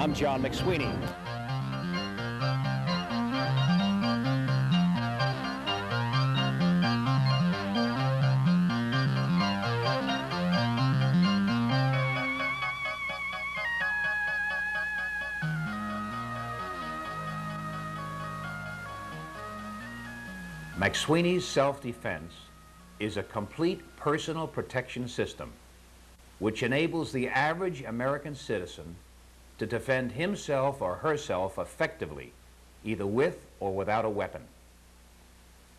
I'm John Mcsweeney. Mcsweeny's self-defense is a complete personal protection system which enables the average American citizen to defend himself or herself effectively, either with or without a weapon.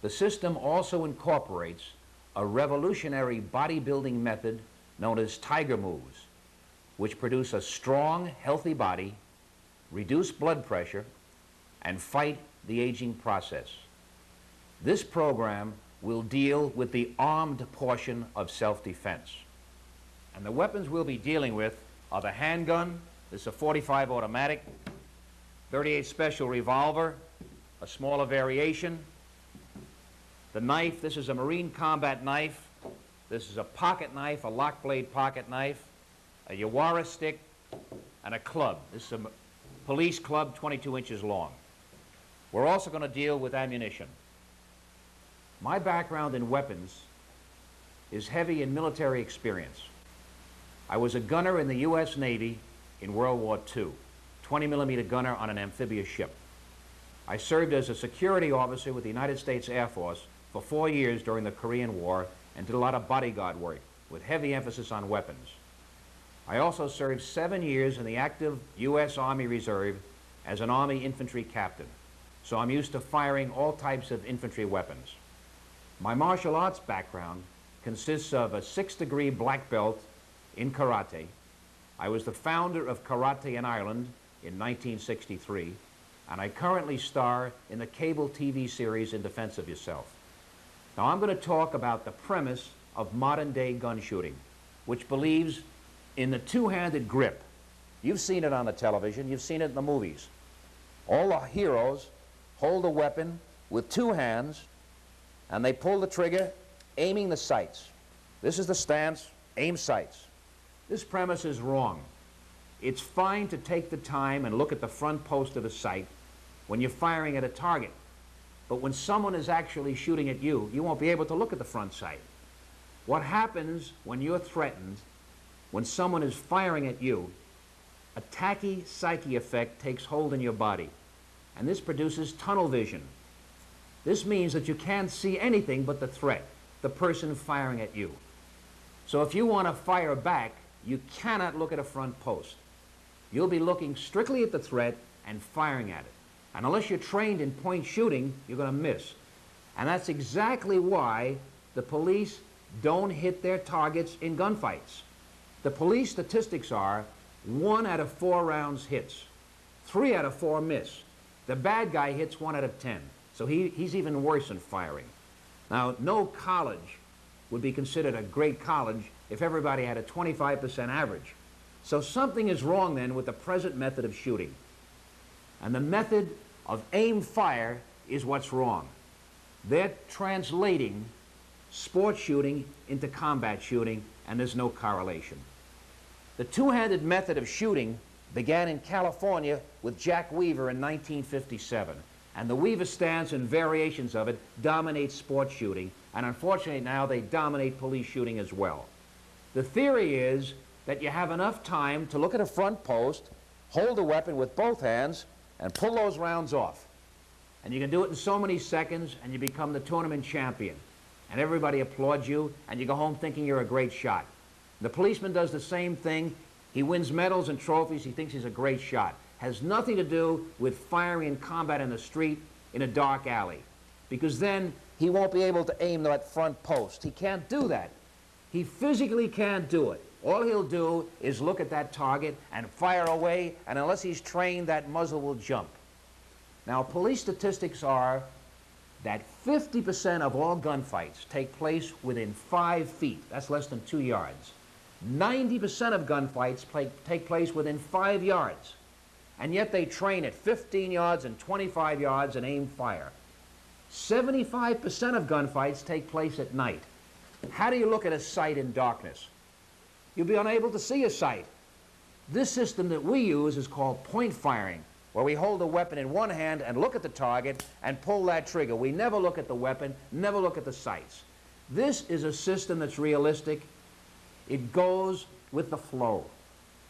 The system also incorporates a revolutionary bodybuilding method known as tiger moves, which produce a strong, healthy body, reduce blood pressure, and fight the aging process. This program will deal with the armed portion of self-defense. And the weapons we'll be dealing with are the handgun, this is a .45 automatic, .38 special revolver, a smaller variation, the knife, this is a Marine combat knife, this is a pocket knife, a lock blade pocket knife, a Yawara stick, and a club. This is a police club 22 inches long. We're also going to deal with ammunition. My background in weapons is heavy in military experience. I was a gunner in the U.S. Navy in World War II, 20-millimeter gunner on an amphibious ship. I served as a security officer with the United States Air Force for 4 years during the Korean War and did a lot of bodyguard work with heavy emphasis on weapons. I also served 7 years in the active U.S. Army Reserve as an Army infantry captain, so I'm used to firing all types of infantry weapons. My martial arts background consists of a 6-degree black belt in karate. I was the founder of Karate in Ireland in 1963, and I currently star in the cable TV series In Defense of Yourself. Now I'm going to talk about the premise of modern-day gun shooting, which believes in the two-handed grip. You've seen it on the television, you've seen it in the movies. All the heroes hold a weapon with two hands, and they pull the trigger, aiming the sights. This is the stance, aim sights. This premise is wrong. It's fine to take the time and look at the front post of the sight when you're firing at a target. But when someone is actually shooting at you, you won't be able to look at the front sight. What happens when you're threatened, when someone is firing at you, a tachy-psyche effect takes hold in your body, and this produces tunnel vision. This means that you can't see anything but the threat, the person firing at you. So if you want to fire back, you cannot look at a front post. You'll be looking strictly at the threat and firing at it. And unless you're trained in point shooting, you're going to miss. And that's exactly why the police don't hit their targets in gunfights. The police statistics are 1 out of 4 rounds hits, 3 out of 4 miss. The bad guy hits 1 out of 10. So he's even worse in firing. Now, no college would be considered a great college if everybody had a 25% average. So something is wrong then with the present method of shooting. And the method of aim fire is what's wrong. They're translating sport shooting into combat shooting, and there's no correlation. The two-handed method of shooting began in California with Jack Weaver in 1957. And the Weaver stance and variations of it dominate sport shooting, and unfortunately now they dominate police shooting as well. The theory is that you have enough time to look at a front post, hold a weapon with both hands, and pull those rounds off. And you can do it in so many seconds, and you become the tournament champion. And everybody applauds you, and you go home thinking you're a great shot. The policeman does the same thing. He wins medals and trophies. He thinks he's a great shot. Has nothing to do with firing in combat in the street in a dark alley, because then he won't be able to aim that front post. He can't do that. He physically can't do it. All he'll do is look at that target and fire away, and unless he's trained, that muzzle will jump. Now, police statistics are that 50% of all gunfights take place within 5 feet. That's less than 2 yards. 90% of gunfights take place within 5 yards. And yet they train at 15 yards and 25 yards and aim fire. 75% of gunfights take place at night. How do you look at a sight in darkness? You'll be unable to see a sight. This system that we use is called point firing, where we hold the weapon in one hand and look at the target and pull that trigger. We never look at the weapon, never look at the sights. This is a system that's realistic. It goes with the flow.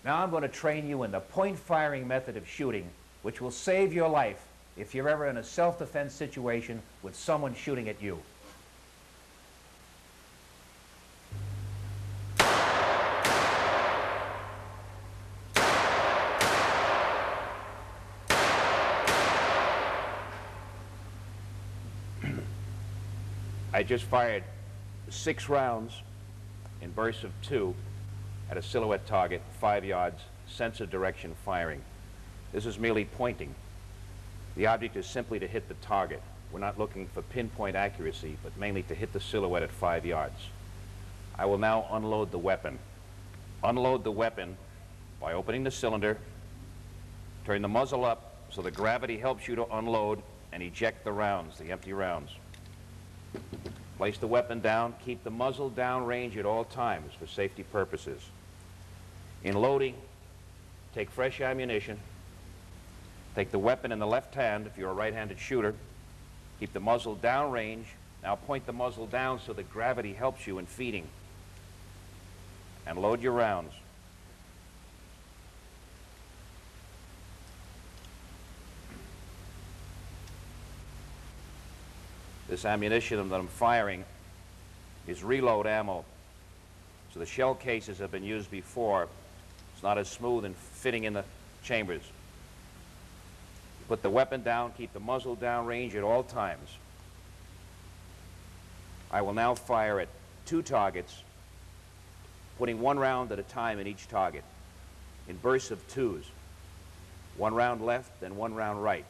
Now I'm going to train you in the point firing method of shooting, which will save your life if you're ever in a self-defense situation with someone shooting at you. I just fired 6 rounds in bursts of 2 at a silhouette target, 5 yards, sense of direction firing. This is merely pointing. The object is simply to hit the target. We're not looking for pinpoint accuracy, but mainly to hit the silhouette at 5 yards. I will now unload the weapon. Unload the weapon by opening the cylinder, turn the muzzle up so the gravity helps you to unload and eject the rounds, the empty rounds. Place the weapon down, keep the muzzle downrange at all times for safety purposes. In loading, take fresh ammunition. Take the weapon in the left hand if you're a right-handed shooter. Keep the muzzle downrange. Now point the muzzle down so that gravity helps you in feeding. And load your rounds. This ammunition that I'm firing is reload ammo. So the shell cases have been used before. It's not as smooth and fitting in the chambers. Put the weapon down, keep the muzzle downrange at all times. I will now fire at 2 targets, putting 1 round at a time in each target, in bursts of 2s. 1 round left, then 1 round right.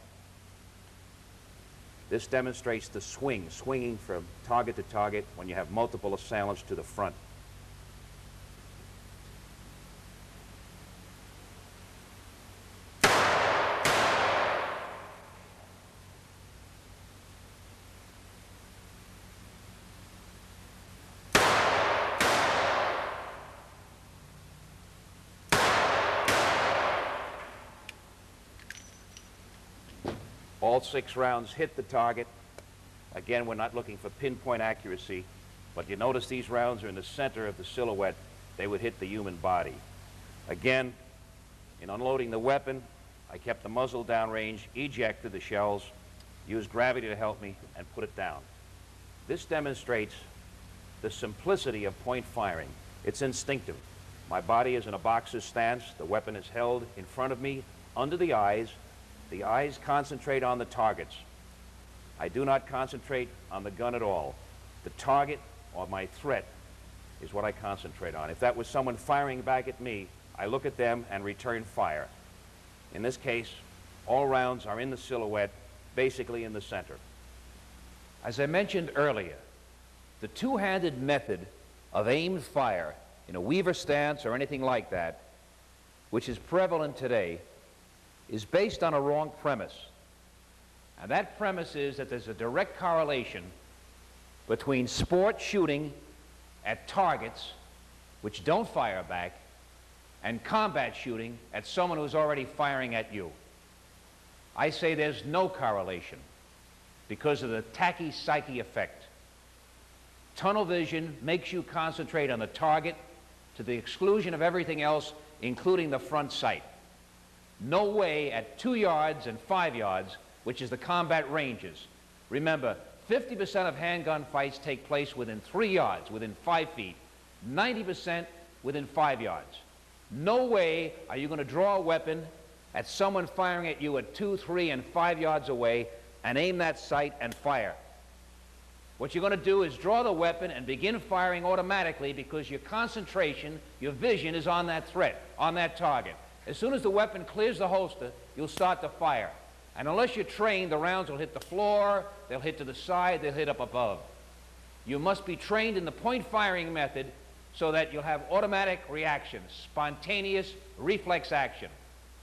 This demonstrates the swinging from target to target when you have multiple assailants to the front. All 6 rounds hit the target. Again, we're not looking for pinpoint accuracy, but you notice these rounds are in the center of the silhouette. They would hit the human body. Again, in unloading the weapon, I kept the muzzle downrange, ejected the shells, used gravity to help me, and put it down. This demonstrates the simplicity of point firing. It's instinctive. My body is in a boxer's stance. The weapon is held in front of me, under the eyes. The eyes concentrate on the targets. I do not concentrate on the gun at all. The target or my threat is what I concentrate on. If that was someone firing back at me, I look at them and return fire. In this case, all rounds are in the silhouette, basically in the center. As I mentioned earlier, the two-handed method of aimed fire in a Weaver stance or anything like that, which is prevalent today, is based on a wrong premise. And that premise is that there's a direct correlation between sport shooting at targets which don't fire back and combat shooting at someone who's already firing at you. I say there's no correlation because of the tachypsyche effect. Tunnel vision makes you concentrate on the target to the exclusion of everything else, including the front sight. No way at 2 yards and 5 yards, which is the combat ranges. Remember, 50% of handgun fights take place within 3 yards, within 5 feet, 90% within 5 yards. No way are you going to draw a weapon at someone firing at you at 2, 3, and 5 yards away and aim that sight and fire. What you're going to do is draw the weapon and begin firing automatically because your concentration, your vision is on that threat, on that target. As soon as the weapon clears the holster, you'll start to fire. And unless you're trained, the rounds will hit the floor, they'll hit to the side, they'll hit up above. You must be trained in the point firing method so that you'll have automatic reaction, spontaneous reflex action.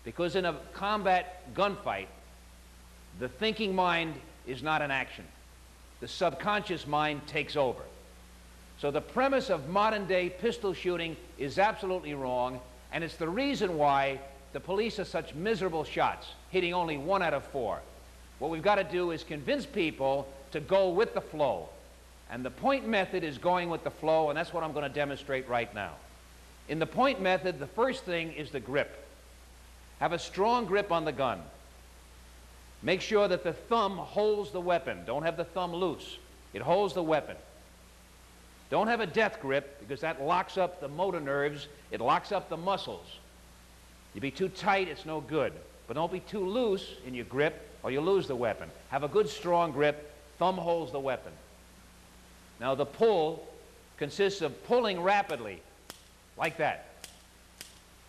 Because in a combat gunfight, the thinking mind is not in action. The subconscious mind takes over. So the premise of modern day pistol shooting is absolutely wrong, And it's the reason why the police are such miserable shots, hitting only 1 out of 4. What we've got to do is convince people to go with the flow. And the point method is going with the flow, and that's what I'm going to demonstrate right now. In the point method, the first thing is the grip. Have a strong grip on the gun. Make sure that the thumb holds the weapon. Don't have the thumb loose. It holds the weapon. Don't have a death grip, because that locks up the motor nerves. It locks up the muscles. You be too tight, it's no good. But don't be too loose in your grip, or you lose the weapon. Have a good strong grip. Thumb holds the weapon. Now the pull consists of pulling rapidly, like that.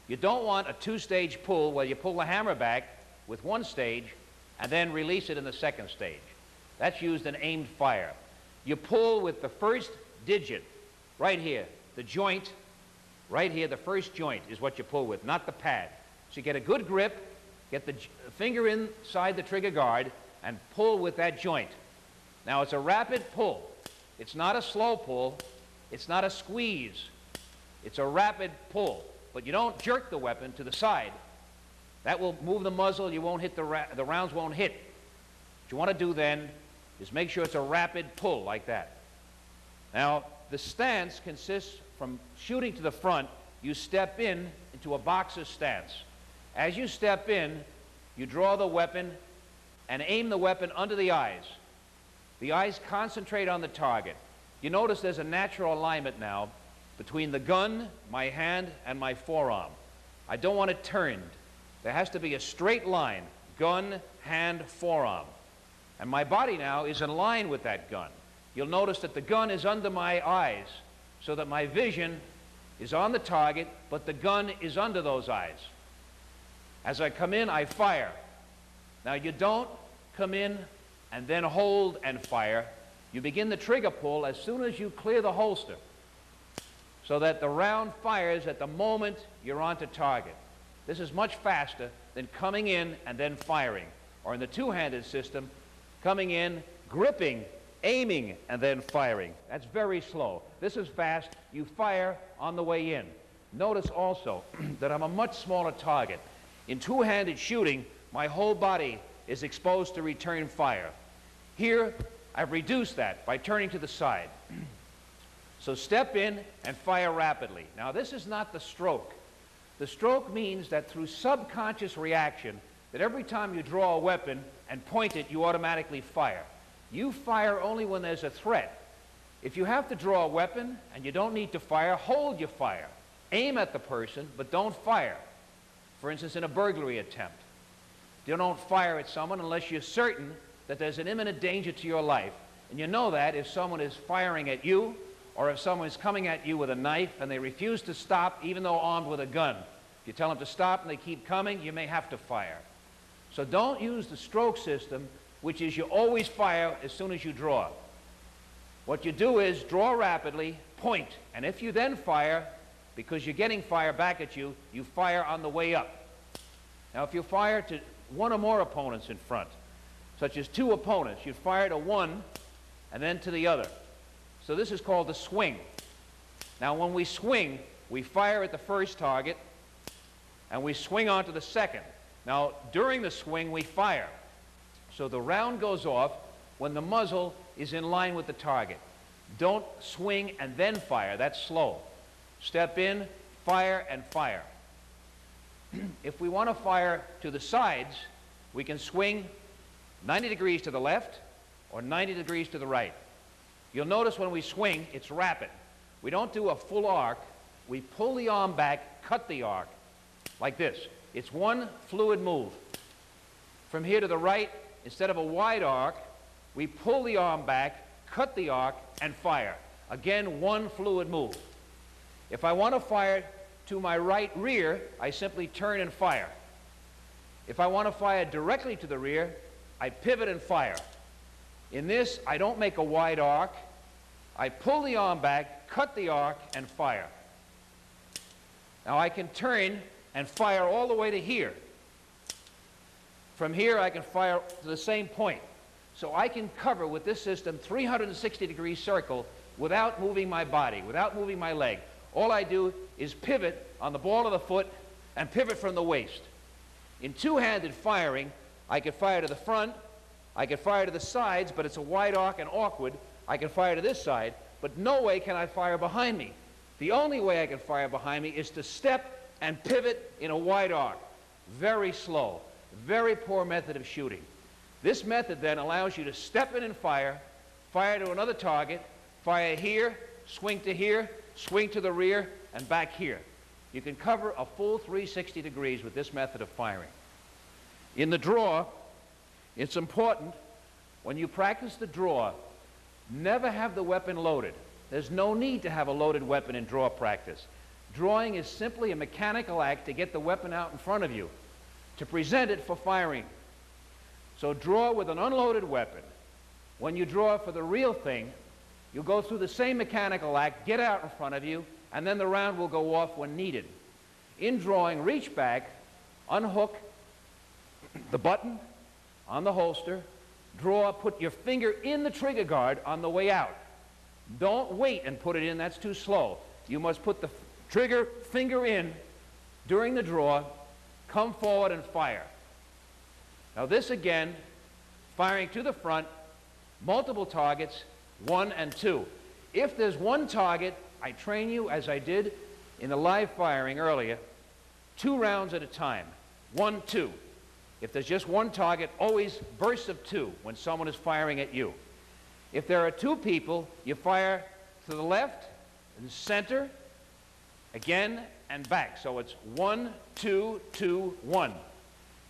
You don't want a 2-stage pull where you pull the hammer back with 1 stage and then release it in the 2nd stage. That's used in aimed fire. You pull with the first digit, right here, the joint, right here, the first joint is what you pull with, not the pad. So you get a good grip, get the finger inside the trigger guard, and pull with that joint. Now it's a rapid pull. It's not a slow pull. It's not a squeeze. It's a rapid pull. But you don't jerk the weapon to the side. That will move the muzzle. You won't hit the rounds won't hit. What you want to do then is make sure it's a rapid pull like that. Now, the stance consists from shooting to the front. You step into a boxer stance. As you step in, you draw the weapon and aim the weapon under the eyes. The eyes concentrate on the target. You notice there's a natural alignment now between the gun, my hand, and my forearm. I don't want it turned. There has to be a straight line, gun, hand, forearm. And my body now is in line with that gun. You'll notice that the gun is under my eyes, so that my vision is on the target, but the gun is under those eyes. As I come in, I fire. Now you don't come in and then hold and fire. You begin the trigger pull as soon as you clear the holster, so that the round fires at the moment you're onto target. This is much faster than coming in and then firing, or in the two-handed system, coming in, gripping, aiming, and then firing. That's very slow. This is fast. You fire on the way in. Notice also that I'm a much smaller target. In two-handed shooting, my whole body is exposed to return fire. Here, I've reduced that by turning to the side. So step in and fire rapidly. Now, this is not the stroke. The stroke means that through subconscious reaction, that every time you draw a weapon and point it, you automatically fire. You fire only when there's a threat. If you have to draw a weapon and you don't need to fire, hold your fire. Aim at the person, but don't fire. For instance, in a burglary attempt, you don't fire at someone unless you're certain that there's an imminent danger to your life. And you know that if someone is firing at you, or if someone is coming at you with a knife and they refuse to stop even though armed with a gun. If you tell them to stop and they keep coming, you may have to fire. So don't use the stroke system, which is you always fire as soon as you draw. What you do is draw rapidly, point, and if you then fire, because you're getting fire back at you, you fire on the way up. Now if you fire to one or more opponents in front, such as two opponents, you'd fire to one and then to the other. So this is called the swing. Now when we swing, we fire at the first target and we swing on to the second. Now during the swing we fire. So the round goes off when the muzzle is in line with the target. Don't swing and then fire, that's slow. Step in, fire, and fire. If we want to fire to the sides, we can swing 90 degrees to the left or 90 degrees to the right. You'll notice when we swing, it's rapid. We don't do a full arc. We pull the arm back, cut the arc, like this. It's one fluid move. From here to the right, instead of a wide arc, we pull the arm back, cut the arc, and fire. Again, one fluid move. If I want to fire to my right rear, I simply turn and fire. If I want to fire directly to the rear, I pivot and fire. In this, I don't make a wide arc. I pull the arm back, cut the arc, and fire. Now I can turn and fire all the way to here. From here, I can fire to the same point. So I can cover with this system 360-degree circle without moving my body, without moving my leg. all I do is pivot on the ball of the foot and pivot from the waist. In two-handed firing, I can fire to the front, I can fire to the sides, but it's a wide arc and awkward. I can fire to this side, but no way can I fire behind me. The only way I can fire behind me is to step and pivot in a wide arc. Very slow, very poor method of shooting. This method then allows you to step in and fire to another target, fire here, swing to the rear, and back here. You can cover a full 360 degrees with this method of firing. In the draw, it's important, when you practice the draw, never have the weapon loaded. There's no need to have a loaded weapon in draw practice. Drawing is simply a mechanical act to get the weapon out in front of you, to present it for firing. So draw with an unloaded weapon. When you draw for the real thing, you go through the same mechanical act, get out in front of you, and then the round will go off when needed. In drawing, reach back, unhook the button on the holster, draw, put your finger in the trigger guard on the way out. Don't wait and put it in, that's too slow. You must put the trigger finger in during the draw, come forward and fire. Now this again, firing to the front, multiple targets, 1 and 2. If there's one target, I train you, as I did in the live firing earlier, 2 rounds at a time, 1, 2. If there's just one target, always bursts of 2 when someone is firing at you. If there are 2 people, you fire to the left and center, again and back. So it's 1, 2, 2, 1.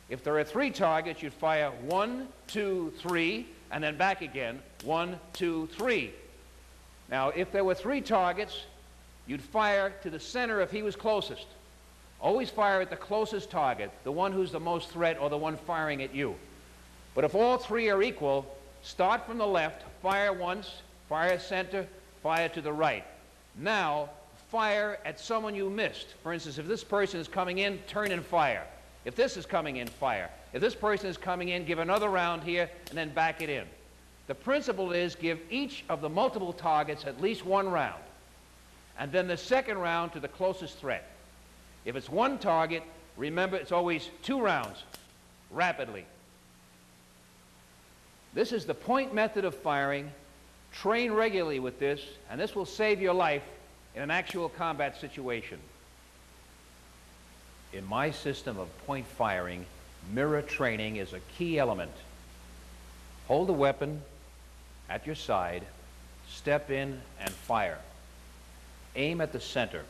If there are 3 targets, you'd fire 1, 2, 3, and then back again, 1, 2, 3. Now, if there were 3 targets, you'd fire to the center if he was closest. Always fire at the closest target, the one who's the most threat or the one firing at you. But if all 3 are equal, start from the left, fire once, fire center, fire to the right. Now, fire at someone you missed. For instance, if this person is coming in, turn and fire. If this is coming in, fire. If this person is coming in, give another round here and then back it in. The principle is give each of the multiple targets at least 1 round, and then the second round to the closest threat. If it's 1 target, remember it's always 2 rounds, rapidly. This is the point method of firing. Train regularly with this, and this will save your life in an actual combat situation. In my system of point firing, mirror training is a key element. Hold the weapon at your side, step in and fire. Aim at the center,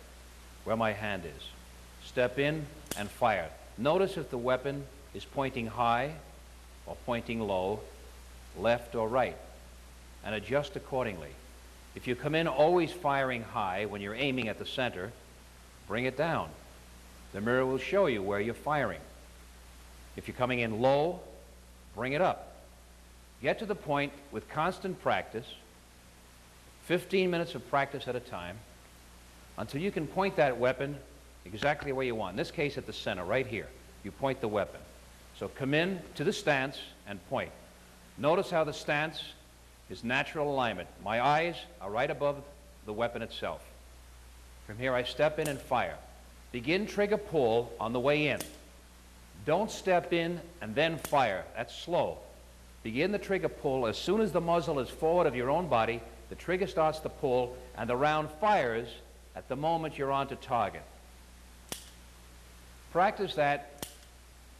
where my hand is. Step in and fire. Notice if the weapon is pointing high or pointing low, left or right, and adjust accordingly. If you come in always firing high when you're aiming at the center, bring it down. The mirror will show you where you're firing. If you're coming in low, bring it up. Get to the point with constant practice, 15 minutes of practice at a time, until you can point that weapon exactly where you want. In this case, at the center, right here. You point the weapon. So come in to the stance and point. Notice how the stance is natural alignment. My eyes are right above the weapon itself. From here, I step in and fire. Begin trigger pull on the way in. Don't step in and then fire. That's slow. Begin the trigger pull. As soon as the muzzle is forward of your own body, the trigger starts to pull, and the round fires at the moment you're on to target. Practice that,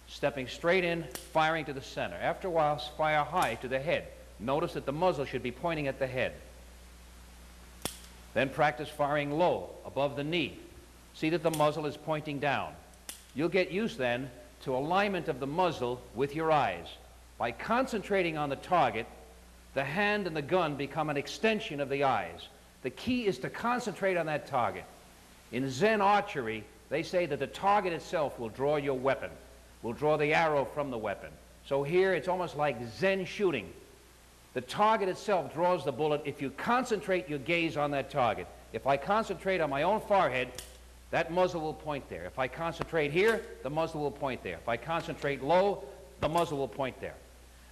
stepping straight in, firing to the center. After a while, fire high to the head. Notice that the muzzle should be pointing at the head. Then practice firing low, above the knee. See that the muzzle is pointing down. You'll get used then to alignment of the muzzle with your eyes. By concentrating on the target, the hand and the gun become an extension of the eyes. The key is to concentrate on that target. In Zen archery, they say that the target itself will draw your weapon, will draw the arrow from the weapon. So here it's almost like Zen shooting. The target itself draws the bullet if you concentrate your gaze on that target. If I concentrate on my own forehead, that muzzle will point there. If I concentrate here, the muzzle will point there. If I concentrate low, the muzzle will point there.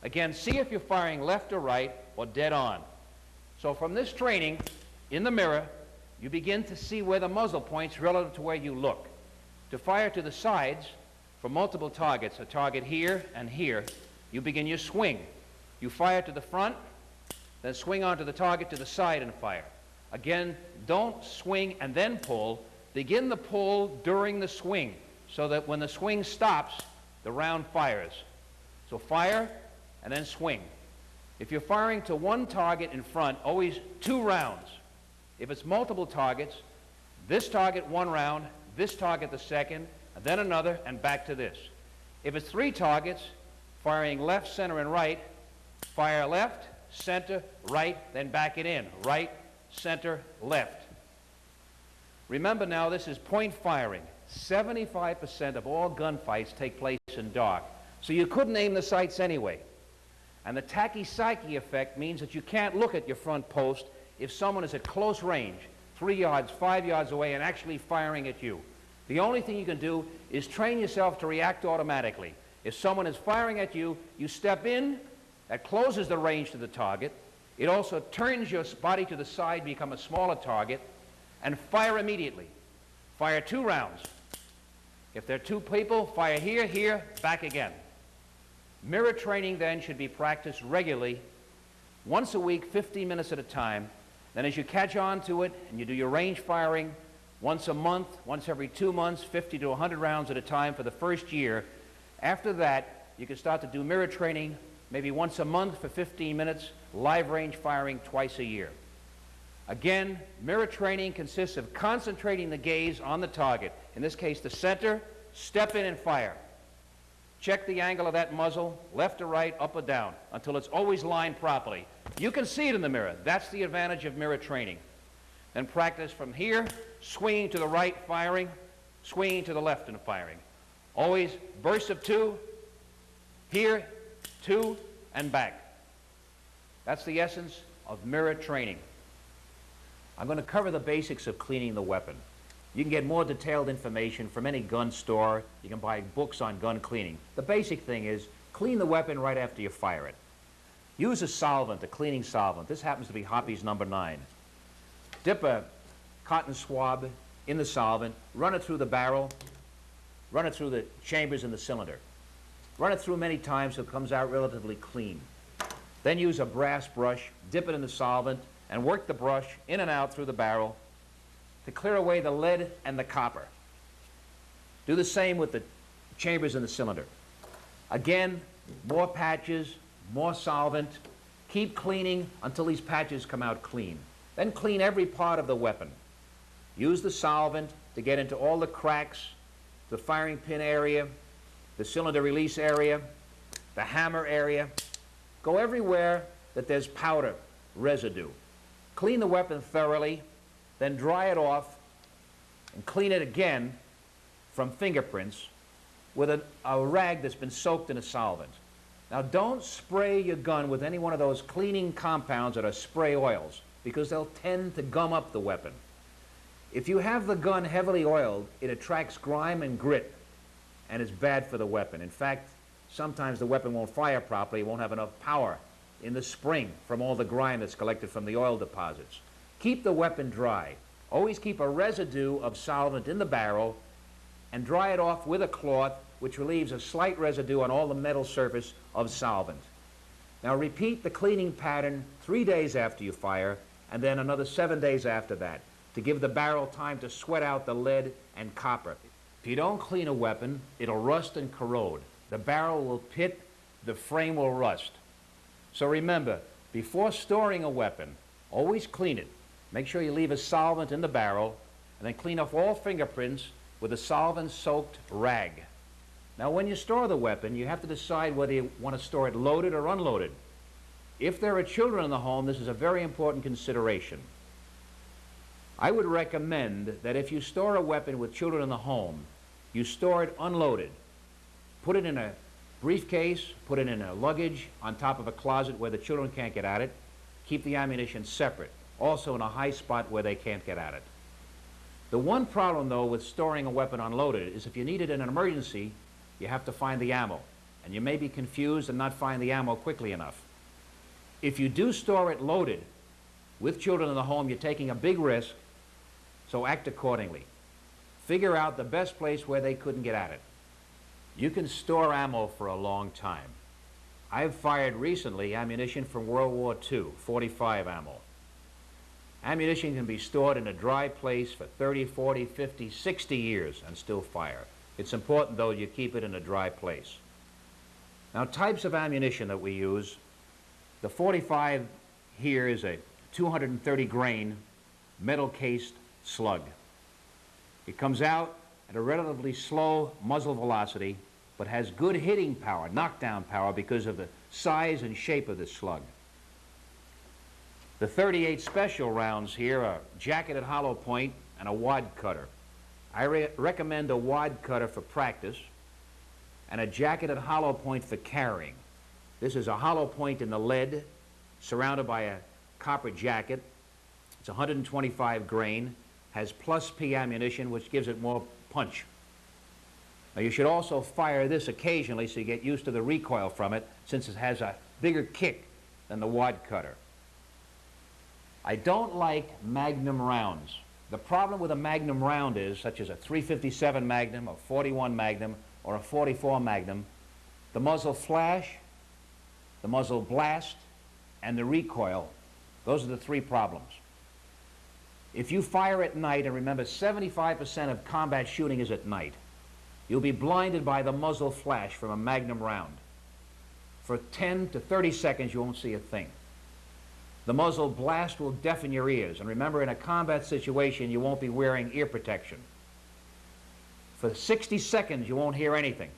Again, see if you're firing left or right or dead on. So from this training in the mirror, you begin to see where the muzzle points relative to where you look. To fire to the sides for multiple targets, a target here and here, you begin your swing. You fire to the front, then swing onto the target to the side and fire. Again, don't swing and then pull. Begin the pull during the swing so that when the swing stops, the round fires. So fire and then swing. If you're firing to one target in front, always 2 rounds. If it's multiple targets, this target 1 round, this target the second, and then another, and back to this. If it's 3 targets, firing left, center, and right, fire left, center, right, then back it in. Right, center, left. Remember now, this is point firing. 75% of all gunfights take place in dark. So you couldn't aim the sights anyway. And the tachypsyche effect means that you can't look at your front post if someone is at close range, 3 yards, 5 yards away, and actually firing at you. The only thing you can do is train yourself to react automatically. If someone is firing at you, you step in, that closes the range to the target. It also turns your body to the side, become a smaller target, and fire immediately. Fire 2 rounds. If there are 2 people, fire here, here, back again. Mirror training then should be practiced regularly, once a week, 15 minutes at a time. Then as you catch on to it and you do your range firing once a month, once every 2 months, 50 to 100 rounds at a time for the first year. After that, you can start to do mirror training maybe once a month for 15 minutes, live range firing twice a year. Again, mirror training consists of concentrating the gaze on the target, in this case the center, step in and fire. Check the angle of that muzzle, left or right, up or down, until it's always lined properly. You can see it in the mirror. That's the advantage of mirror training. Then practice from here, swinging to the right, firing, swinging to the left and firing. Always bursts of 2, here, 2, and back. That's the essence of mirror training. I'm going to cover the basics of cleaning the weapon. You can get more detailed information from any gun store. You can buy books on gun cleaning. The basic thing is clean the weapon right after you fire it. Use a solvent, a cleaning solvent. This happens to be Hoppy's number 9. Dip a cotton swab in the solvent, run it through the barrel, run it through the chambers in the cylinder. Run it through many times so it comes out relatively clean. Then use a brass brush, dip it in the solvent, and work the brush in and out through the barrel to clear away the lead and the copper. Do the same with the chambers in the cylinder. Again, more patches, more solvent. Keep cleaning until these patches come out clean. Then clean every part of the weapon. Use the solvent to get into all the cracks, the firing pin area, the cylinder release area, the hammer area. Go everywhere that there's powder residue. Clean the weapon thoroughly, then dry it off and clean it again from fingerprints with a rag that's been soaked in a solvent. Now don't spray your gun with any one of those cleaning compounds that are spray oils because they'll tend to gum up the weapon. If you have the gun heavily oiled, it attracts grime and grit and it's bad for the weapon. In fact, sometimes the weapon won't fire properly, it won't have enough power in the spring from all the grime that's collected from the oil deposits. Keep the weapon dry. Always keep a residue of solvent in the barrel and dry it off with a cloth which relieves a slight residue on all the metal surface of solvent. Now repeat the cleaning pattern 3 days after you fire and then another 7 days after that to give the barrel time to sweat out the lead and copper. If you don't clean a weapon, it'll rust and corrode. The barrel will pit, the frame will rust. So remember, before storing a weapon, always clean it. Make sure you leave a solvent in the barrel and then clean off all fingerprints with a solvent-soaked rag. Now when you store the weapon, you have to decide whether you want to store it loaded or unloaded. If there are children in the home, this is a very important consideration. I would recommend that if you store a weapon with children in the home, you store it unloaded. Put it in a briefcase, put it in a luggage on top of a closet where the children can't get at it. Keep the ammunition separate, also in a high spot where they can't get at it. The one problem, though, with storing a weapon unloaded is if you need it in an emergency, you have to find the ammo, and you may be confused and not find the ammo quickly enough. If you do store it loaded with children in the home, you're taking a big risk So act accordingly. Figure out the best place where they couldn't get at it. You can store ammo for a long time. I've fired recently ammunition from World War II, 45 ammo. Ammunition can be stored in a dry place for 30, 40, 50, 60 years and still fire. It's important, though, you keep it in a dry place. Now, types of ammunition that we use. The 45 here is a 230 grain metal-cased slug. It comes out at a relatively slow muzzle velocity, but has good hitting power, knockdown power, because of the size and shape of the slug. The 38 special rounds here are jacketed hollow point and a wad cutter. I recommend a wad cutter for practice and a jacketed hollow point for carrying. This is a hollow point in the lead surrounded by a copper jacket. It's 125 grain, has plus P ammunition, which gives it more punch. Now, you should also fire this occasionally so you get used to the recoil from it, since it has a bigger kick than the wad cutter. I don't like Magnum rounds. The problem with a Magnum round is, such as a 357 Magnum, a 41 Magnum, or a 44 Magnum, the muzzle flash, the muzzle blast, and the recoil. Those are the three problems. If you fire at night, and remember 75% of combat shooting is at night, you'll be blinded by the muzzle flash from a Magnum round. For 10 to 30 seconds, you won't see a thing. The muzzle blast will deafen your ears, and remember, in a combat situation, you won't be wearing ear protection. For 60 seconds, you won't hear anything,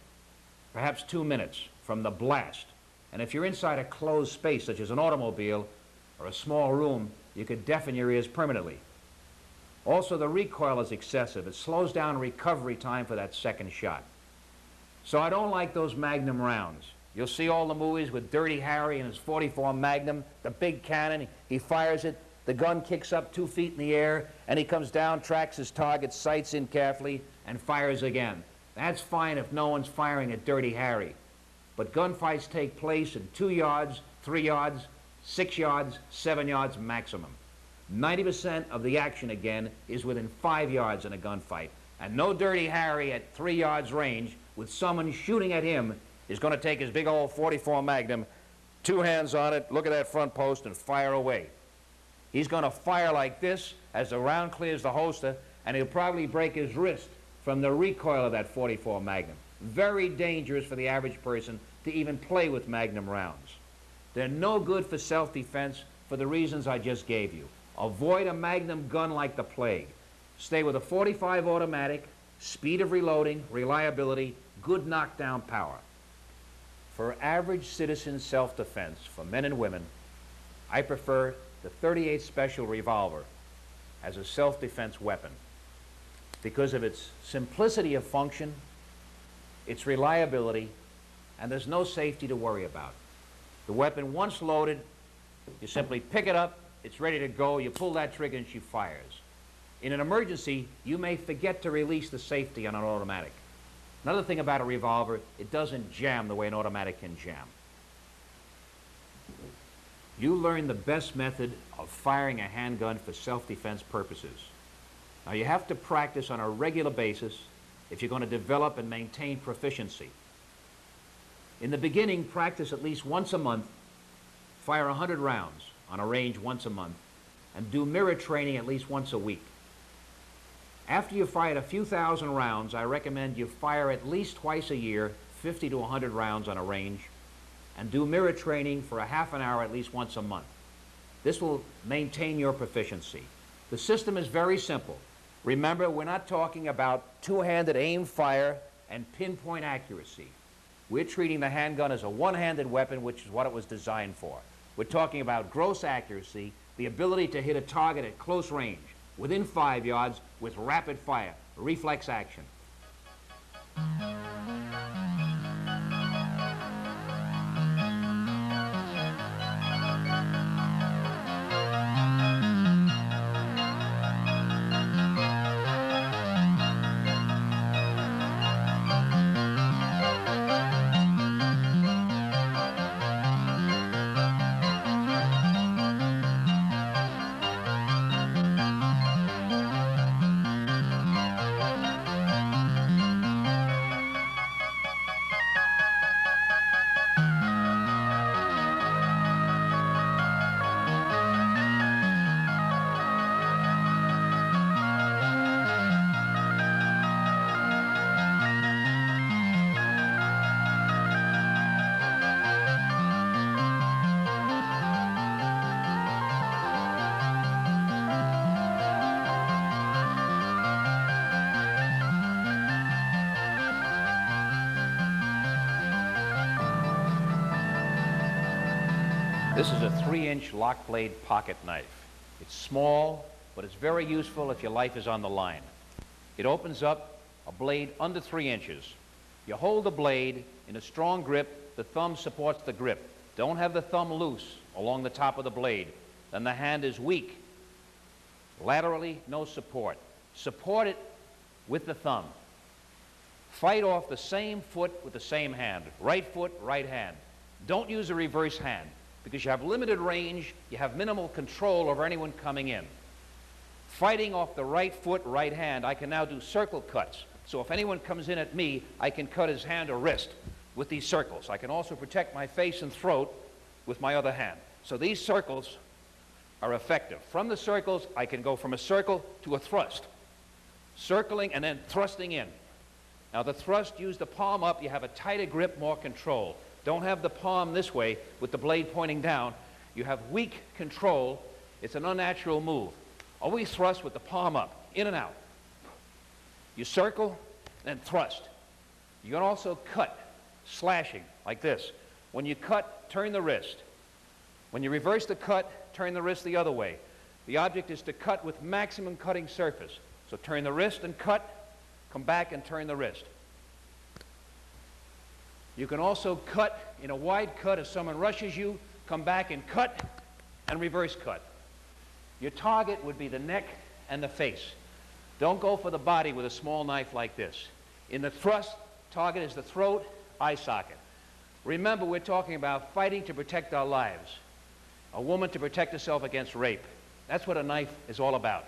perhaps 2 minutes from the blast. And if you're inside a closed space, such as an automobile or a small room, you could deafen your ears permanently. Also, the recoil is excessive. It slows down recovery time for that second shot. So I don't like those Magnum rounds. You'll see all the movies with Dirty Harry and his 44 Magnum, the big cannon. He fires it, the gun kicks up 2 feet in the air, and he comes down, tracks his target, sights in carefully, and fires again. That's fine if no one's firing at Dirty Harry. But gunfights take place in 2 yards, 3 yards, 6 yards, 7 yards maximum. 90% of the action, again, is within 5 yards in a gunfight. And no Dirty Harry at 3 yards range with someone shooting at him is going to take his big old 44 Magnum, 2 hands on it, look at that front post, and fire away. He's going to fire like this as the round clears the holster, and he'll probably break his wrist from the recoil of that 44 Magnum. Very dangerous for the average person to even play with Magnum rounds. They're no good for self-defense for the reasons I just gave you. Avoid a Magnum gun like the plague. Stay with a 45 automatic, speed of reloading, reliability, good knockdown power. For average citizen self-defense, for men and women, I prefer the 38 Special revolver as a self-defense weapon because of its simplicity of function, its reliability, and there's no safety to worry about. The weapon, once loaded, you simply pick it up, it's ready to go, you pull that trigger and she fires. In an emergency, you may forget to release the safety on an automatic. Another thing about a revolver, it doesn't jam the way an automatic can jam. You learn the best method of firing a handgun for self-defense purposes. Now, you have to practice on a regular basis if you're going to develop and maintain proficiency. In the beginning, practice at least once a month, fire 100 rounds on a range once a month, and do mirror training at least once a week. After you've fired a few thousand rounds, I recommend you fire at least twice a year, 50 to 100 rounds on a range, and do mirror training for a half an hour at least once a month. This will maintain your proficiency. The system is very simple. Remember, we're not talking about two-handed aim fire and pinpoint accuracy. We're treating the handgun as a one-handed weapon, which is what it was designed for. We're talking about gross accuracy, the ability to hit a target at close range, within 5 yards, with rapid fire, reflex action. This is a 3-inch lock blade pocket knife. It's small, but it's very useful if your life is on the line. It opens up a blade under 3 inches. You hold the blade in a strong grip. The thumb supports the grip. Don't have the thumb loose along the top of the blade. Then the hand is weak. Laterally, no support. Support it with the thumb. Fight off the same foot with the same hand. Right foot, right hand. Don't use a reverse hand, because you have limited range, you have minimal control over anyone coming in. Fighting off the right foot, right hand, I can now do circle cuts. So if anyone comes in at me, I can cut his hand or wrist with these circles. I can also protect my face and throat with my other hand. So these circles are effective. From the circles, I can go from a circle to a thrust. Circling and then thrusting in. Now the thrust, use the palm up, you have a tighter grip, more control. Don't have the palm this way with the blade pointing down. You have weak control. It's an unnatural move. Always thrust with the palm up, in and out. You circle, then thrust. You can also cut, slashing, like this. When you cut, turn the wrist. When you reverse the cut, turn the wrist the other way. The object is to cut with maximum cutting surface. So turn the wrist and cut, come back and turn the wrist. You can also cut in a wide cut if someone rushes you, come back and cut and reverse cut. Your target would be the neck and the face. Don't go for the body with a small knife like this. In the thrust, target is the throat, eye socket. Remember, we're talking about fighting to protect our lives. A woman to protect herself against rape. That's what a knife is all about.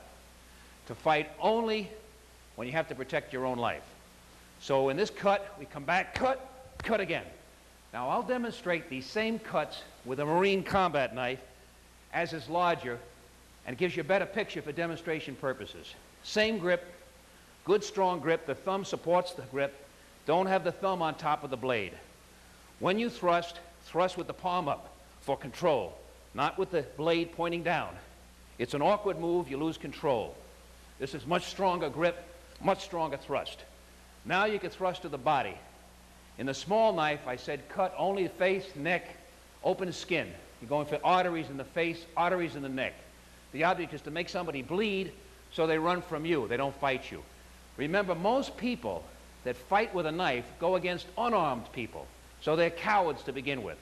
To fight only when you have to protect your own life. So in this cut, we come back, cut, cut again. Now I'll demonstrate these same cuts with a Marine combat knife, as is larger, and gives you a better picture for demonstration purposes. Same grip, good strong grip. The thumb supports the grip. Don't have the thumb on top of the blade. When you thrust, thrust with the palm up for control, not with the blade pointing down. It's an awkward move, you lose control. This is much stronger grip, much stronger thrust. Now you can thrust to the body. In the small knife, I said cut only the face, neck, open skin. You're going for arteries in the face, arteries in the neck. The object is to make somebody bleed so they run from you. They don't fight you. Remember, most people that fight with a knife go against unarmed people, so they're cowards to begin with.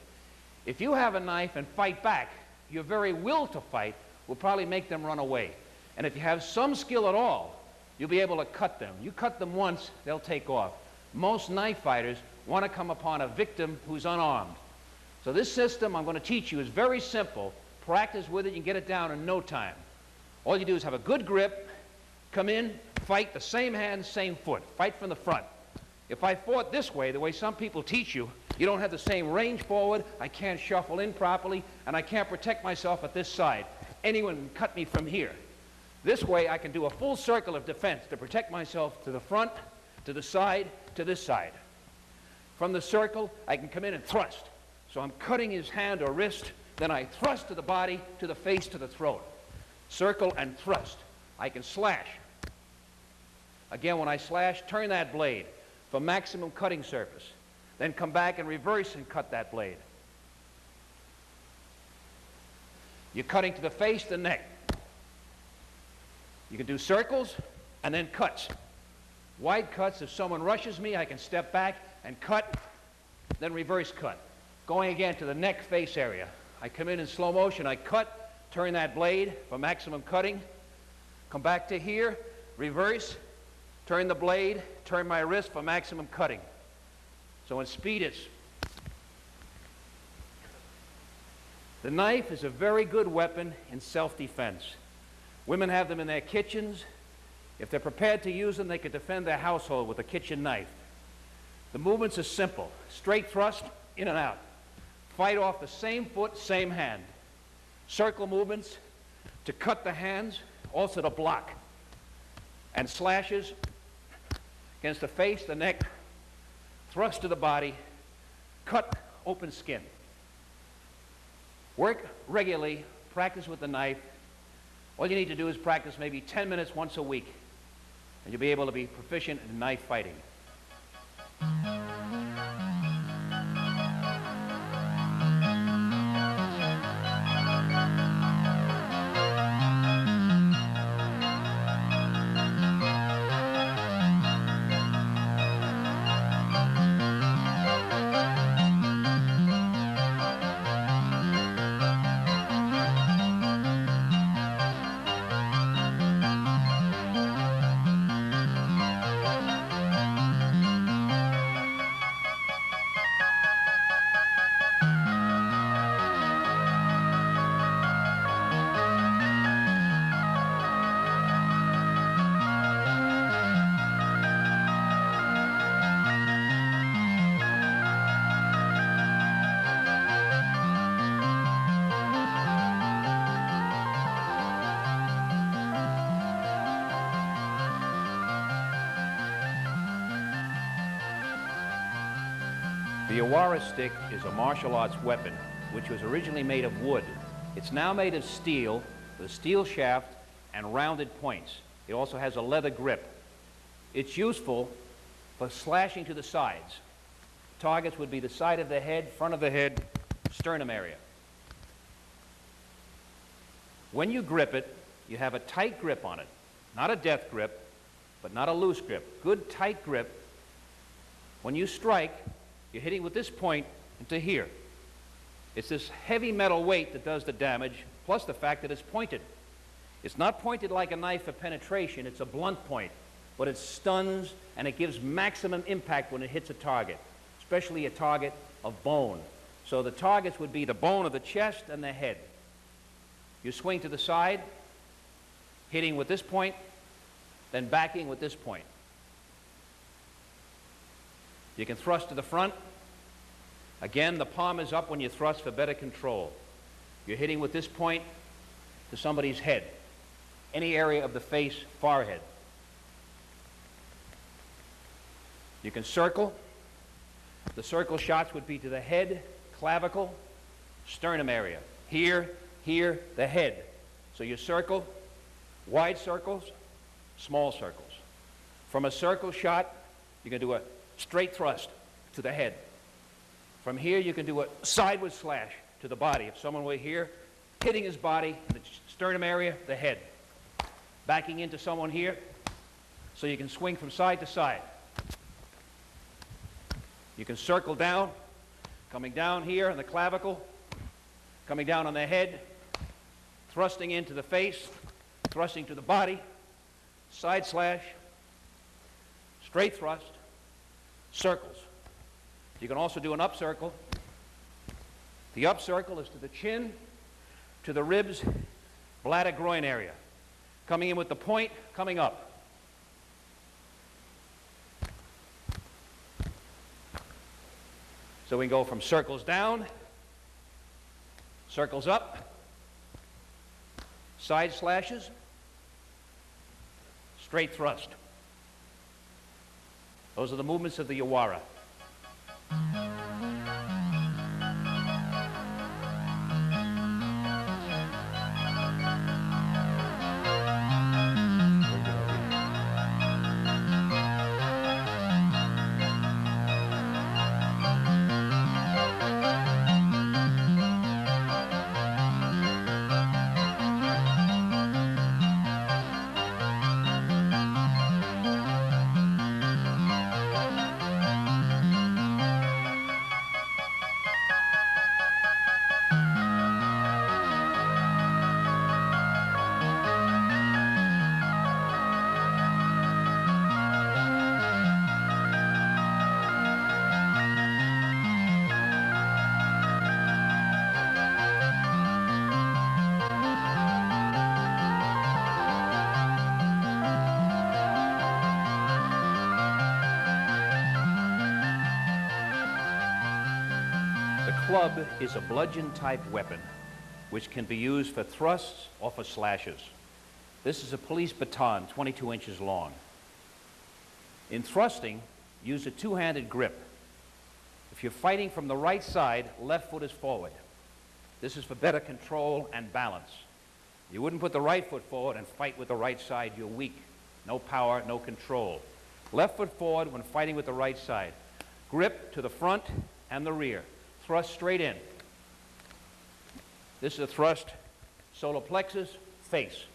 If you have a knife and fight back, your very will to fight will probably make them run away. And if you have some skill at all, you'll be able to cut them. You cut them once, they'll take off. Most knife fighters want to come upon a victim who's unarmed. So this system I'm going to teach you is very simple. Practice with it, you can get it down in no time. All you do is have a good grip, come in, fight the same hand, same foot. Fight from the front. If I fought this way, the way some people teach you, you don't have the same range forward, I can't shuffle in properly, and I can't protect myself at this side. Anyone can cut me from here. This way I can do a full circle of defense to protect myself to the front, to the side, to this side. From the circle, I can come in and thrust. So I'm cutting his hand or wrist, then I thrust to the body, to the face, to the throat. Circle and thrust. I can slash. Again, when I slash, turn that blade for maximum cutting surface. Then come back and reverse and cut that blade. You're cutting to the face, the neck. You can do circles and then cuts. Wide cuts, if someone rushes me, I can step back and cut, then reverse cut. Going again to the neck face area. I come in slow motion, I cut, turn that blade for maximum cutting, come back to here, reverse, turn the blade, turn my wrist for maximum cutting. So in speed it's... The knife is a very good weapon in self-defense. Women have them in their kitchens. If they're prepared to use them, they can defend their household with a kitchen knife. The movements are simple. Straight thrust, in and out. Fight off the same foot, same hand. Circle movements to cut the hands, also to block. And slashes against the face, the neck, thrust to the body, cut, open skin. Work regularly, practice with the knife. All you need to do is practice maybe 10 minutes once a week, and you'll be able to be proficient in knife fighting. The Awara stick is a martial arts weapon which was originally made of wood. It's now made of steel with a steel shaft and rounded points. It also has a leather grip. It's useful for slashing to the sides. Targets would be the side of the head, front of the head, sternum area. When you grip it, you have a tight grip on it. Not a death grip, but not a loose grip. Good tight grip. When you strike, you're hitting with this point into here. It's this heavy metal weight that does the damage, plus the fact that it's pointed. It's not pointed like a knife for penetration, it's a blunt point, but it stuns and it gives maximum impact when it hits a target, especially a target of bone. So the targets would be the bone of the chest and the head. You swing to the side, hitting with this point, then backing with this point. You can thrust to the front. Again, the palm is up when you thrust for better control. You're hitting with this point to somebody's head, any area of the face, forehead. You can circle. The circle shots would be to the head, clavicle, sternum area. Here, here, the head. So you circle, wide circles, small circles. From a circle shot, you can do a straight thrust to the head. From here, you can do a sideward slash to the body. If someone were here, hitting his body, the sternum area, the head. Backing into someone here, so you can swing from side to side. You can circle down, coming down here on the clavicle, coming down on the head, thrusting into the face, thrusting to the body, side slash, straight thrust, circles. You can also do an up circle. The up circle is to the chin, to the ribs, bladder, groin area. Coming in with the point, coming up. So we can go from circles down, circles up, side slashes, straight thrust. Those are the movements of the Awara. Club is a bludgeon-type weapon which can be used for thrusts or for slashes. This is a police baton, 22 inches long. In thrusting, use a two-handed grip. If you're fighting from the right side, left foot is forward. This is for better control and balance. You wouldn't put the right foot forward and fight with the right side. You're weak. No power, no control. Left foot forward when fighting with the right side. Grip to the front and the rear. Thrust straight in. This is a thrust, solar plexus, face.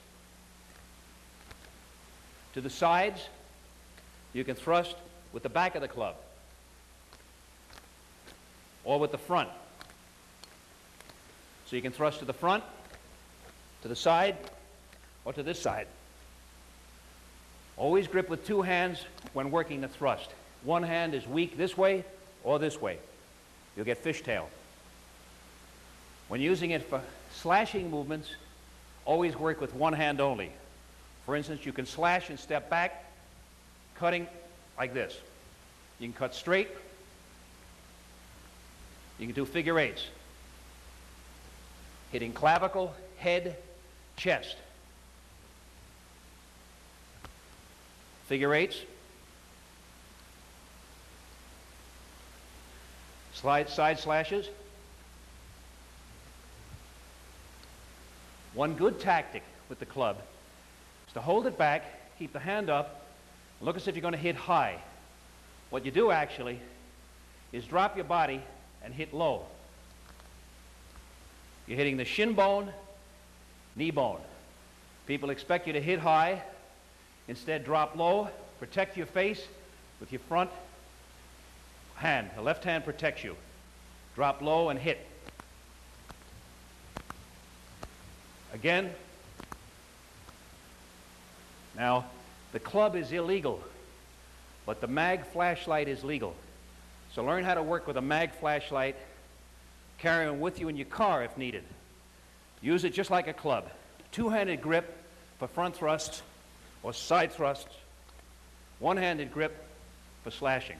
To the sides, you can thrust with the back of the club or with the front. So you can thrust to the front, to the side, or to this side. Always grip with two hands when working the thrust. One hand is weak this way or this way. You'll get fishtail. When using it for slashing movements, always work with one hand only. For instance, you can slash and step back, cutting like this. You can cut straight. You can do figure eights. Hitting clavicle, head, chest. Figure eights. side slashes. One good tactic with the club is to hold it back, keep the hand up, and look as if you're going to hit high. What you do actually is drop your body and hit low. You're hitting the shin bone, knee bone. People expect you to hit high. Instead, drop low, protect your face with your front hand. The left hand protects you. Drop low and hit. Again. Now, the club is illegal, but the mag flashlight is legal. So learn how to work with a mag flashlight. Carry them with you in your car if needed. Use it just like a club. Two-handed grip for front thrusts or side thrusts. One-handed grip for slashing.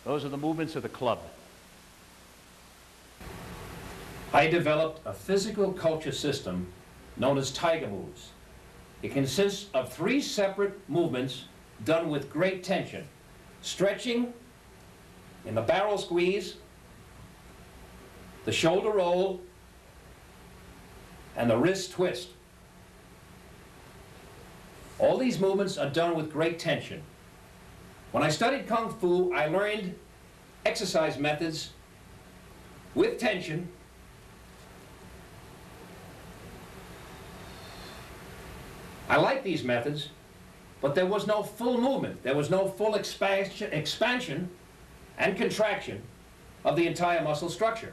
Those are the movements of the club. I developed a physical culture system known as Tiger Moves. It consists of 3 separate movements done with great tension. Stretching in the barrel squeeze, the shoulder roll, and the wrist twist. All these movements are done with great tension. When I studied Kung Fu, I learned exercise methods with tension I like these methods, but there was no full movement. There was no full expansion and contraction of the entire muscle structure.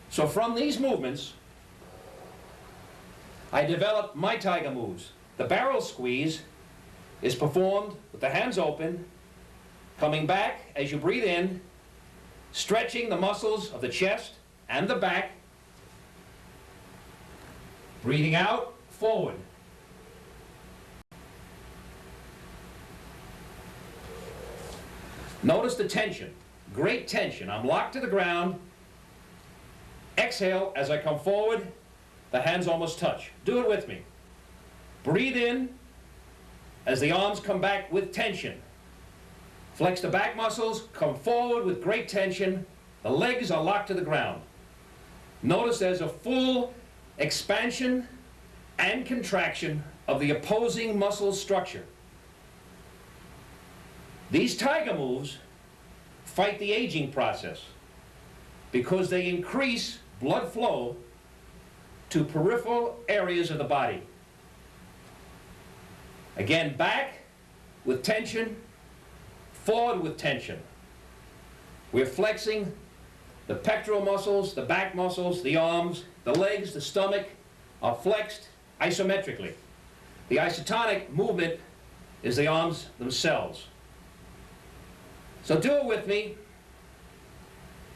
So from these movements, I developed my Tiger Moves. The barrel squeeze is performed with the hands open, coming back as you breathe in, stretching the muscles of the chest and the back, breathing out, forward. Notice the tension, great tension. I'm locked to the ground. Exhale as I come forward, the hands almost touch. Do it with me. Breathe in as the arms come back with tension. Flex the back muscles, come forward with great tension. The legs are locked to the ground. Notice there's a full expansion and contraction of the opposing muscle structure. These Tiger Moves fight the aging process because they increase blood flow to peripheral areas of the body. Again, back with tension, forward with tension. We're flexing the pectoral muscles, the back muscles, the arms, the legs, the stomach are flexed isometrically. The isotonic movement is the arms themselves. So do it with me.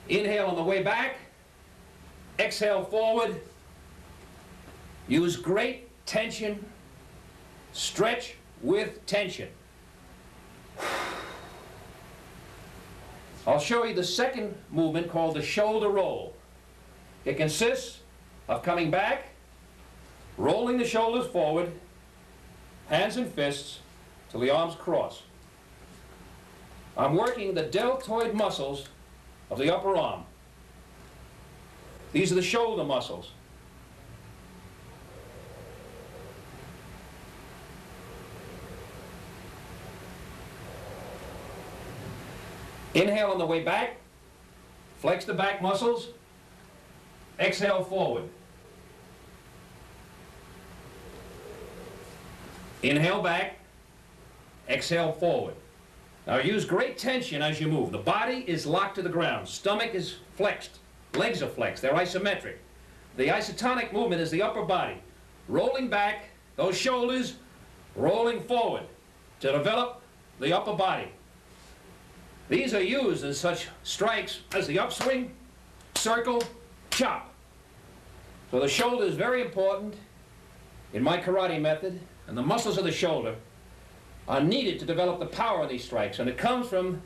Inhale on the way back. Exhale forward. Use great tension. Stretch with tension. I'll show you the second movement called the shoulder roll. It consists of coming back, rolling the shoulders forward, hands and fists till the arms cross. I'm working the deltoid muscles of the upper arm. These are the shoulder muscles. Inhale on the way back. Flex the back muscles. Exhale forward. Inhale back. Exhale forward. Now use great tension as you move. The body is locked to the ground. Stomach is flexed. Legs are flexed. They're isometric. The isotonic movement is the upper body. Rolling back, those shoulders, rolling forward to develop the upper body. These are used in such strikes as the upswing, circle, chop. So the shoulder is very important in my karate method, and the muscles of the shoulder are needed to develop the power of these strikes. And it comes from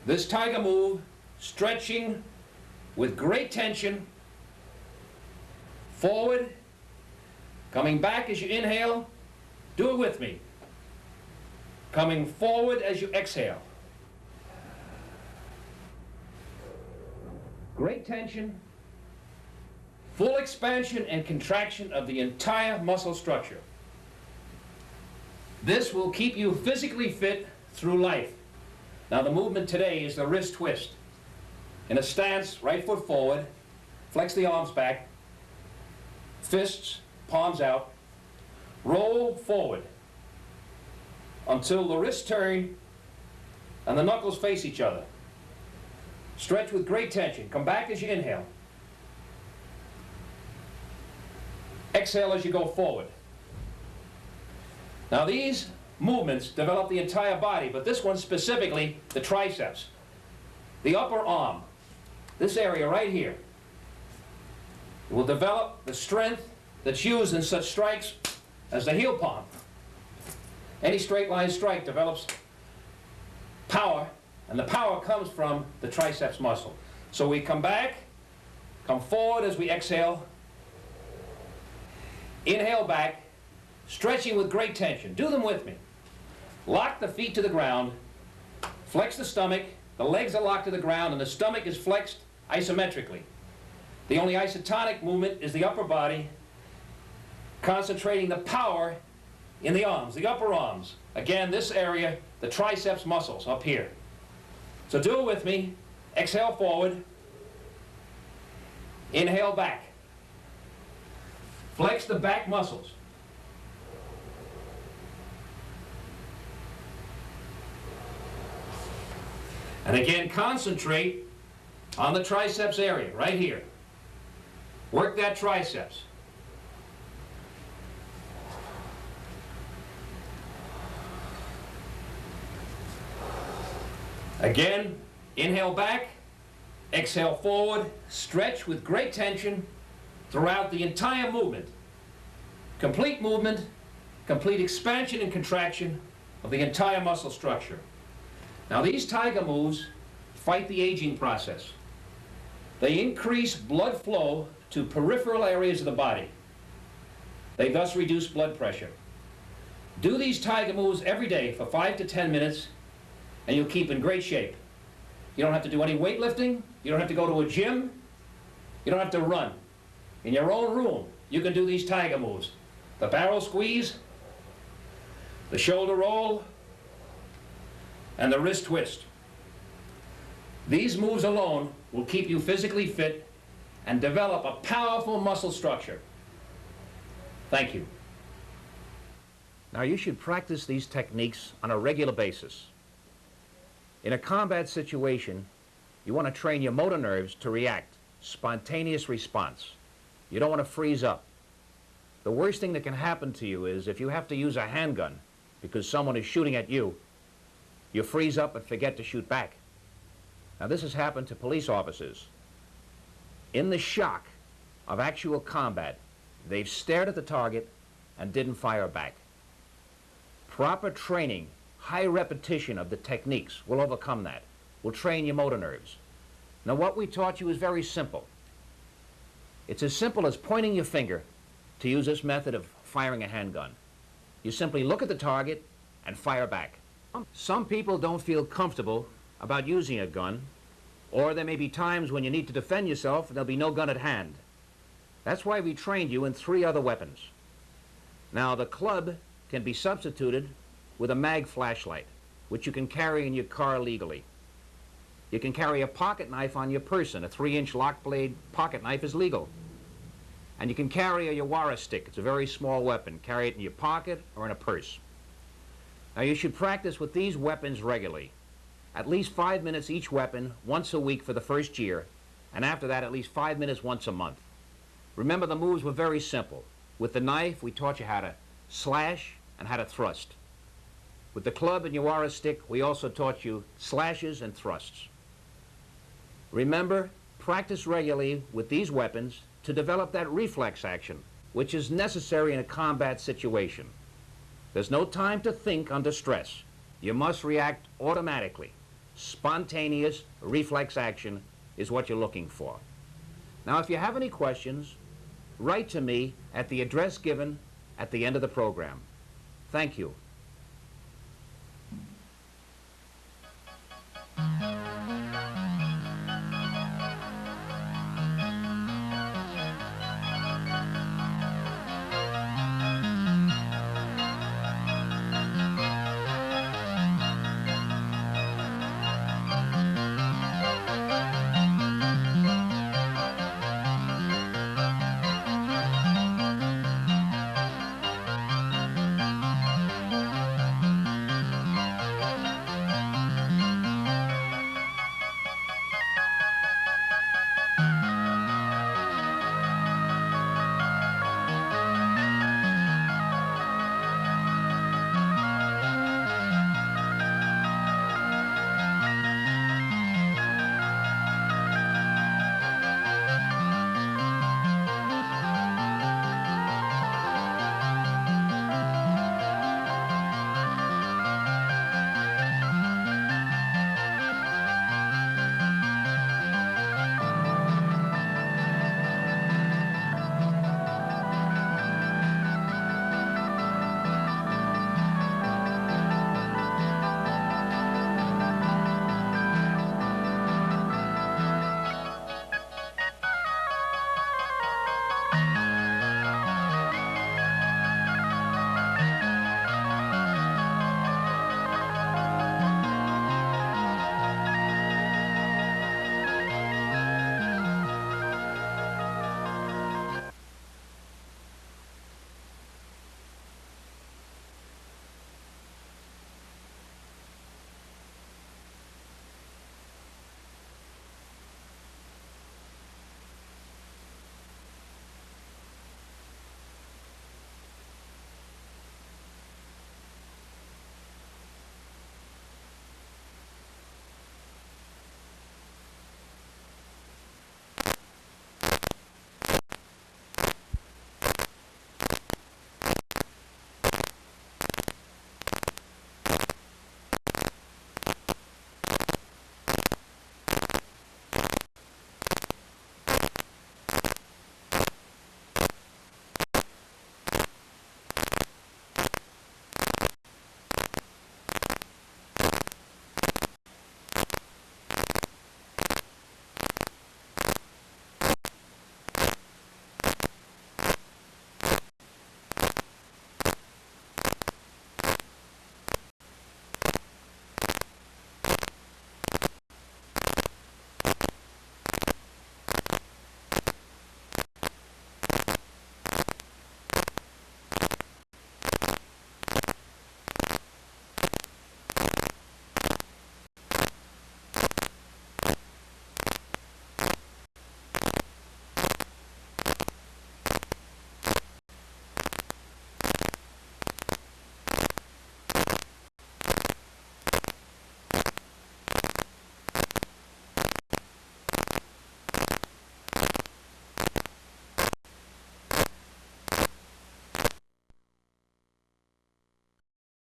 this Tiger Move, stretching with great tension, forward, coming back as you inhale. Do it with me. coming forward as you exhale. Great tension, full expansion and contraction of the entire muscle structure. This will keep you physically fit through life. Now the movement today is the wrist twist. In a stance, right foot forward, flex the arms back, fists, palms out, roll forward until the wrists turn and the knuckles face each other. Stretch with great tension. Come back as you inhale. Exhale as you go forward. Now these movements develop the entire body, but this one specifically, the triceps, the upper arm, this area right here, will develop the strength that's used in such strikes as the heel palm. Any straight line strike develops power, and the power comes from the triceps muscle. So we come back, come forward as we exhale, inhale back, stretching with great tension. Do them with me. Lock the feet to the ground, flex the stomach, the legs are locked to the ground, and the stomach is flexed isometrically. The only isotonic movement is the upper body, concentrating the power in the arms, the upper arms. Again, this area, the triceps muscles up here. So do it with me. Exhale forward. Inhale back. Flex the back muscles. And again, concentrate on the triceps area, right here. Work that triceps. Again, inhale back, exhale forward, stretch with great tension throughout the entire movement. Complete expansion and contraction of the entire muscle structure. Now these tiger moves fight the aging process. They increase blood flow to peripheral areas of the body. They thus reduce blood pressure. Do these tiger moves every day for 5 to 10 minutes and you'll keep in great shape. You don't have to do any weightlifting. You don't have to go to a gym. You don't have to run. In your own room, you can do these tiger moves. The barrel squeeze, the shoulder roll, and the wrist twist. These moves alone will keep you physically fit and develop a powerful muscle structure. Thank you. Now you should practice these techniques on a regular basis. In a combat situation, you want to train your motor nerves to react, spontaneous response. You don't want to freeze up. The worst thing that can happen to you is if you have to use a handgun because someone is shooting at you, you freeze up and forget to shoot back. Now this has happened to police officers. In the shock of actual combat, they've stared at the target and didn't fire back. Proper training, high repetition of the techniques will overcome that, will train your motor nerves. Now what we taught you is very simple. It's as simple as pointing your finger to use this method of firing a handgun. You simply look at the target and fire back. Some people don't feel comfortable about using a gun, or there may be times when you need to defend yourself and there'll be no gun at hand. That's why we trained you in 3 other weapons. Now the club can be substituted with a mag flashlight, which you can carry in your car legally. You can carry a pocket knife on your person. A 3-inch lock blade pocket knife is legal. And you can carry a Yawara stick. It's a very small weapon. Carry it in your pocket or in a purse. Now you should practice with these weapons regularly. At least 5 minutes each weapon, once a week for the first year, and after that at least 5 minutes once a month. Remember, the moves were very simple. With the knife, we taught you how to slash and how to thrust. With the club and Yawara stick, we also taught you slashes and thrusts. Remember, practice regularly with these weapons to develop that reflex action, which is necessary in a combat situation. There's no time to think under stress. You must react automatically. Spontaneous reflex action is what you're looking for. Now, if you have any questions, write to me at the address given at the end of the program. Thank you.